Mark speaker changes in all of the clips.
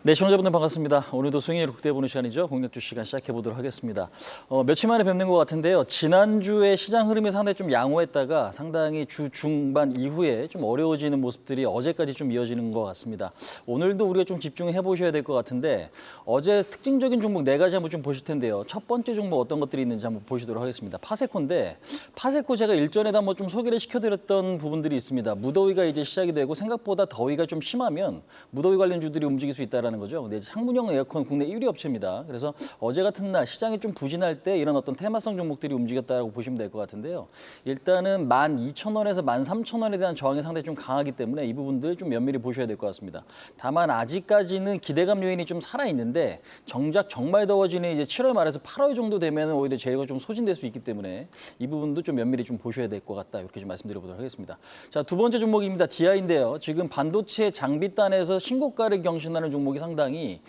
Speaker 1: 네, 시청자분들 반갑습니다. 오늘도 수익률 극대보는 시간이죠. 공략주 시간 시작해 보도록 하겠습니다. 며칠 만에 뵙는 것 같은데요. 지난주에 시장 흐름이 상당히 좀 양호했다가 상당히 주 중반 이후에 좀 어려워지는 모습들이 어제까지 좀 이어지는 것 같습니다. 오늘도 우리가 좀 집중해 보셔야 될 것 같은데 어제 특징적인 종목 네 가지 한번 좀 보실 텐데요. 첫 번째 종목 어떤 것들이 있는지 한번 보시도록 하겠습니다. 파세코인데 파세코 제가 일전에도 한번 좀 소개를 시켜드렸던 부분들이 있습니다. 무더위가 이제 시작이 되고 생각보다 더위가 좀 심하면 무더위 관련주들이 움직일 수 있다는 거죠. 근데 창문형 에어컨 국내 1위 업체입니다. 그래서 어제 같은 날 시장이 좀 부진할 때 이런 어떤 테마성 종목들이 움직였다고 보시면 될 것 같은데요. 일단은 12,000원에서 13,000원에 대한 저항이 상당히 좀 강하기 때문에 이 부분들 좀 면밀히 보셔야 될 것 같습니다. 다만 아직까지는 기대감 요인이 좀 살아있는데 정작 정말 더워지는 이제 7월 말에서 8월 정도 되면 오히려 재료가 좀 소진될 수 있기 때문에 이 부분도 좀 면밀히 좀 보셔야 될 것 같다. 이렇게 좀 말씀드려보도록 하겠습니다. 자, 두 번째 종목입니다. DI인데요. 지금 반도체 장비단에서 신고가를 경신하는 종목이 상당히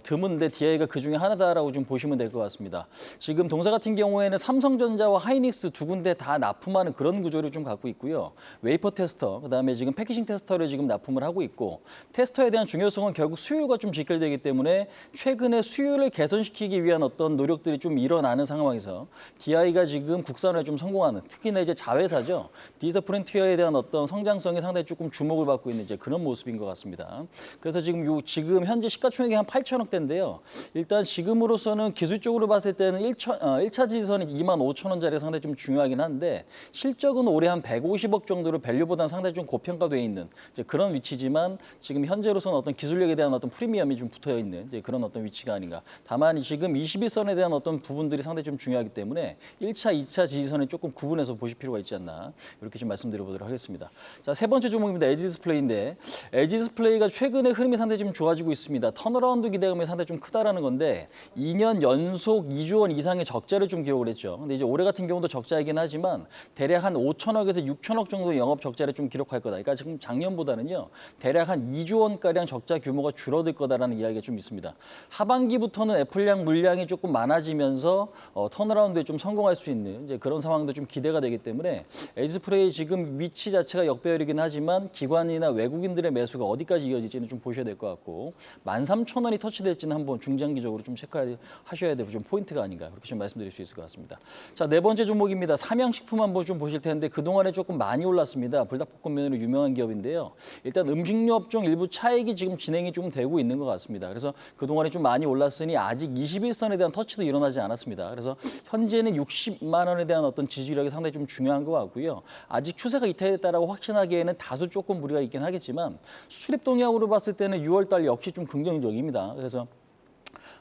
Speaker 1: 드문데 DI가 그 중에 하나다라고 좀 보시면 될 것 같습니다. 지금 동사 같은 경우에는 삼성전자와 하이닉스 두 군데 다 납품하는 그런 구조를 좀 갖고 있고요. 웨이퍼 테스터, 그다음에 지금 패키징 테스터를 지금 납품을 하고 있고 테스터에 대한 중요성은 결국 수요가 좀 직결되기 때문에 최근에 수요를 개선시키기 위한 어떤 노력들이 좀 일어나는 상황에서 DI가 지금 국산화에 좀 성공하는 특히나 이제 자회사죠. 디지털 프론티어에 대한 어떤 성장성이 상당히 조금 주목을 받고 있는 이제 그런 모습인 것 같습니다. 그래서 지금 현재 시가총액이 한 8천억대인데요. 일단 지금으로서는 기술적으로 봤을 때는 1차 지지선이 25,000원짜리가 상당히 좀 중요하긴 한데 실적은 올해 한 150억 정도로 밸류보다는 상당히 좀 고평가되어 있는 이제 그런 위치지만 지금 현재로서는 어떤 기술력에 대한 어떤 프리미엄이 좀 붙어 있는 이제 그런 어떤 위치가 아닌가. 다만 지금 21선에 대한 어떤 부분들이 상당히 좀 중요하기 때문에 1차, 2차 지지선을 조금 구분해서 보실 필요가 있지 않나 이렇게 좀 말씀드려보도록 하겠습니다. 자, 세 번째 종목입니다. LG 디스플레이인데 LG 디스플레이가 최근에 흐름이 상당히 좀 좋아지고 있습니다. 턴어라운드 기대감이 상당히 좀 크다라는 건데 2년 연속 2조 원 이상의 적자를 좀 기록을 했죠. 근데 이제 올해 같은 경우도 적자이긴 하지만 대략 한 5천억에서 6천억 정도 영업 적자를 좀 기록할 거다. 그러니까 지금 작년보다는요. 대략 한 2조 원가량 적자 규모가 줄어들 거다라는 이야기가 좀 있습니다. 하반기부터는 애플량 물량이 조금 많아지면서 턴어라운드에 좀 성공할 수 있는 이제 그런 상황도 좀 기대가 되기 때문에 LG 디스플레이 지금 위치 자체가 역배열이긴 하지만 기관이나 외국인들의 매수가 어디까지 이어질지는 좀 보셔야 될 것 같고 13,000원이 터치될지는 한번 중장기적으로 좀 체크하셔야 될 좀 포인트가 아닌가 그렇게 좀 말씀드릴 수 있을 것 같습니다. 자, 네 번째 종목입니다. 삼양식품 한번 좀 보실 텐데 그동안에 조금 많이 올랐습니다. 불닭볶음면으로 유명한 기업인데요. 일단 음식료 업종 일부 차익이 지금 진행이 좀 되고 있는 것 같습니다. 그래서 그동안에 좀 많이 올랐으니 아직 21선에 대한 터치도 일어나지 않았습니다. 그래서 현재는 60만 원에 대한 어떤 지지력이 상당히 좀 중요한 것 같고요. 아직 추세가 이탈했다라고 확신하기에는 다소 조금 무리가 있긴 하겠지만 수출입 동향으로 봤을 때는 6월 달 역시 좀 긍정적입니다. 그래서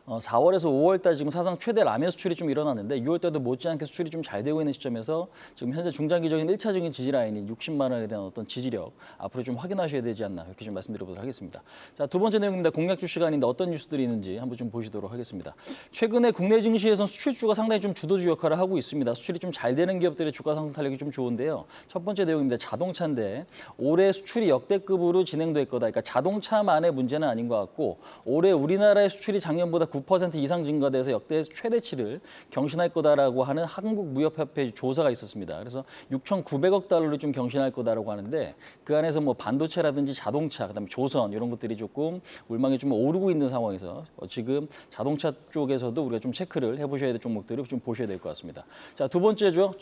Speaker 1: 4월에서 5월 달 지금 사상 최대 라면 수출이 좀 일어났는데 6월 달도 못지않게 수출이 좀 잘 되고 있는 시점에서 지금 현재 중장기적인 1차적인 지지 라인인 60만 원에 대한 어떤 지지력 앞으로 좀 확인하셔야 되지 않나 이렇게 좀 말씀드려보도록 하겠습니다. 자, 두 번째 내용입니다. 공략주 시간인데 어떤 뉴스들이 있는지 한번 좀 보시도록 하겠습니다. 최근에 국내 증시에서는 수출주가 상당히 좀 주도주 역할을 하고 있습니다. 수출이 좀 잘 되는 기업들의 주가 상승 탄력이 좀 좋은데요. 첫 번째 내용입니다. 자동차인데 올해 수출이 역대급으로 진행될 거다. 그러니까 자동차만의 문제는 아닌 것 같고 올해 우리나라의 수출이 작년보다 9% 이상 증가돼서 역대 최대치를 경신할 거다라고 하는 한국무역협회 조사가 있었습니다. 그래서 6,900억 달러를 좀 경신할 거다라고 하는데 그 안에서 뭐 반도체라든지 자동차, 그다음에 조선 이런 것들이 조금 울망이 좀 오르고 있는 상황에서 지금 자동차 쪽에서도 우리가 좀 체크를 해보셔야 될 종목들을 좀 보셔야 될 것 같습니다. 자, 두 번째죠.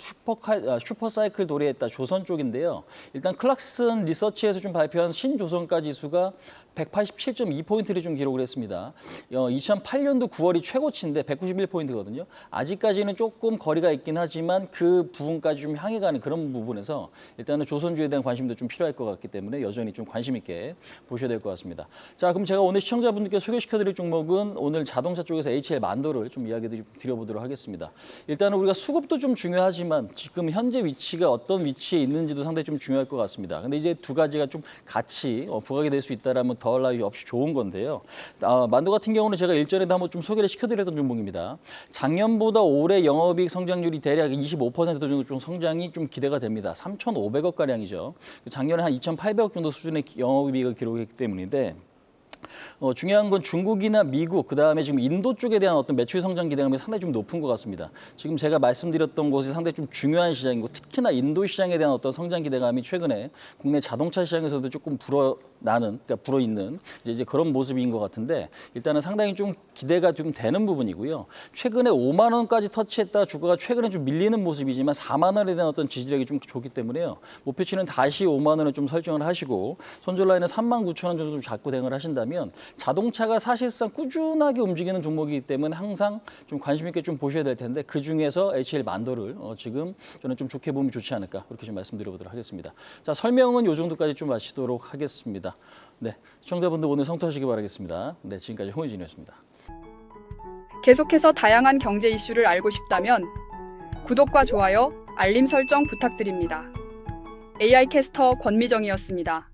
Speaker 1: 슈퍼사이클 도래했다 조선 쪽인데요. 일단 클락슨 리서치에서 좀 발표한 신조선가 지수가 187.2포인트를 좀 기록을 했습니다. 2008년도 9월이 최고치인데 191포인트거든요. 아직까지는 조금 거리가 있긴 하지만 그 부분까지 좀 향해 가는 그런 부분에서 일단은 조선주에 대한 관심도 좀 필요할 것 같기 때문에 여전히 좀 관심 있게 보셔야 될 것 같습니다. 자, 그럼 제가 오늘 시청자분들께 소개시켜드릴 종목은 오늘 자동차 쪽에서 HL 만도를 좀 이야기 드려보도록 하겠습니다. 일단은 우리가 수급도 좀 중요하지만 지금 현재 위치가 어떤 위치에 있는지도 상당히 좀 중요할 것 같습니다. 근데 이제 두 가지가 좀 같이 부각이 될 수 있다라면 더할 나위 없이 좋은 건데요. 만도 같은 경우는 제가 일전에도 한번 좀 소개를 시켜드렸던 종목입니다. 작년보다 올해 영업이익 성장률이 대략 25% 정도 좀 성장이 좀 기대가 됩니다. 3,500억 가량이죠. 작년에 한 2,800억 정도 수준의 영업이익을 기록했기 때문인데 중요한 건 중국이나 미국, 그다음에 지금 인도 쪽에 대한 어떤 매출 성장 기대감이 상당히 좀 높은 것 같습니다. 지금 제가 말씀드렸던 곳이 상당히 좀 중요한 시장이고 특히나 인도 시장에 대한 어떤 성장 기대감이 최근에 국내 자동차 시장에서도 조금 그러니까 불어있는 이제 그런 모습인 것 같은데 일단은 상당히 좀 기대가 좀 되는 부분이고요. 최근에 5만 원까지 터치했다 주가가 최근에 좀 밀리는 모습이지만 4만 원에 대한 어떤 지지력이 좀 좋기 때문에요. 목표치는 다시 5만 원을 좀 설정을 하시고 손절 라인은 3만 9천 원 정도 좀 잡고 대응을 하신다면 자동차가 사실상 꾸준하게 움직이는 종목이기 때문에 항상 좀 관심 있게 좀 보셔야 될 텐데 그 중에서 HL 만도를 지금 저는 좀 좋게 보면 좋지 않을까 그렇게 좀 말씀드려보도록 하겠습니다. 자, 설명은 이 정도까지 좀 마치도록 하겠습니다. 네, 시청자분들 오늘 성투하시기 바라겠습니다. 네, 지금까지 홍의진이었습니다.
Speaker 2: 계속해서 다양한 경제 이슈를 알고 싶다면 구독과 좋아요, 알림 설정 부탁드립니다. AI 캐스터 권미정이었습니다.